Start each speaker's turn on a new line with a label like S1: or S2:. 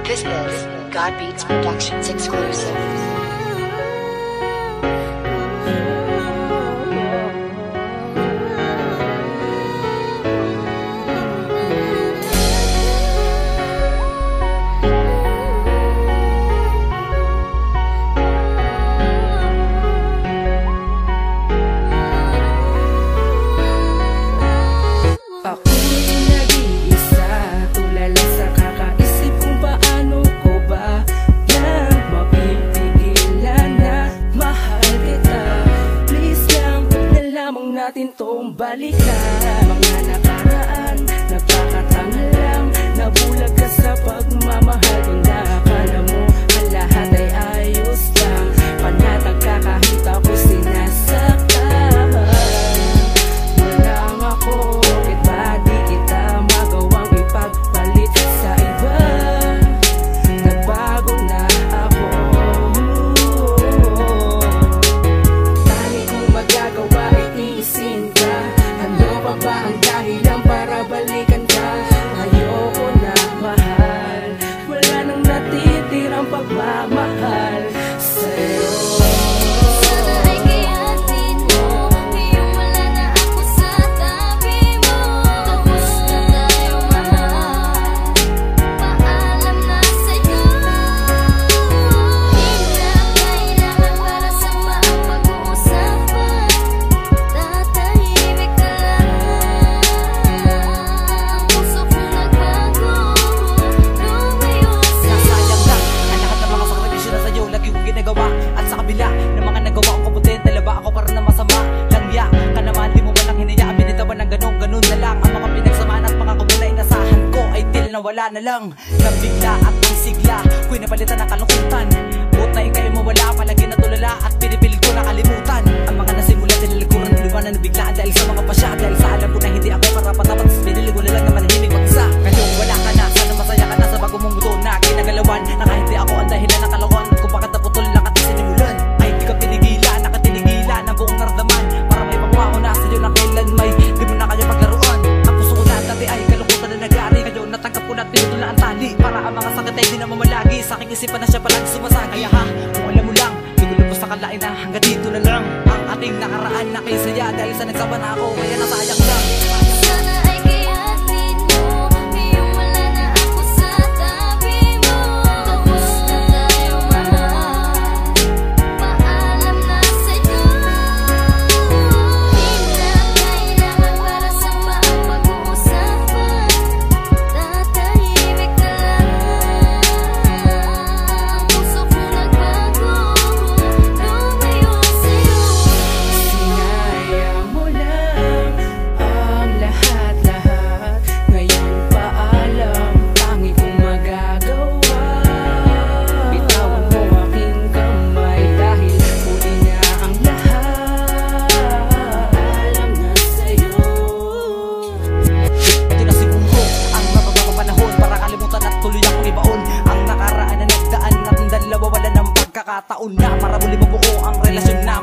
S1: This is God Beats Productions exclusive.
S2: Natin tong balikan. Mga nakaraan, nagpakatanga lang. Nabulag ka sa pagmamahal. Kung nakakala mo ang lahat ay ayos lang, panatag ka kahit ako sinasaktan. Walang ako, bakit ba di kita magawang ipagpalit sa iba? Nagbago na ako. Tanging kung magagawa isin ka, ano pa ba ang dahilan para balikan ka? Ayoko na mahal, wala nang natitirang pagmamahal sa'yo.
S3: Wala na lang, nabigla at isigla, ko'y napalitan ng kalungkutan. Buot na ika'y mawala, palagi natulala at pinipilit ko na kalimutan. Ang mga nasimula nililikuran ng lupa na nabiglaan dahil sa mga pasya. Dahil sa alam ko na hindi ako marapat-dapat, pinili ko na lang na manahimik mag-isa. Ngayon wala ka na, sana masaya ka na sa bagong mong mundo na ginagalawan. Nakahindi ako ang dahilan ng kalokohan kung bakit naputol lang at isinimulan. Ay di ka tinigilan, nakatinigilan ang buong naramdaman, para may pangako na sa'yo na kailan may di mo na kayo paglaruan. Ang puso ko na dati ay kalungkutan na nag-ari. Ngayon natanggap ko na tinutol na ang tali, para ang mga sakit ay di na mamalagi. Sa aking isipan na siya palagi sumasagi. Kaya ha, kung alam mo lang, di ko lubos sa kalain na hanggang dito na lang ang ating nakaraan na kayo saya. Dahil sa nagsama na ako, kaya nasayang lang. Taon na para muli mabuo ang relasyon na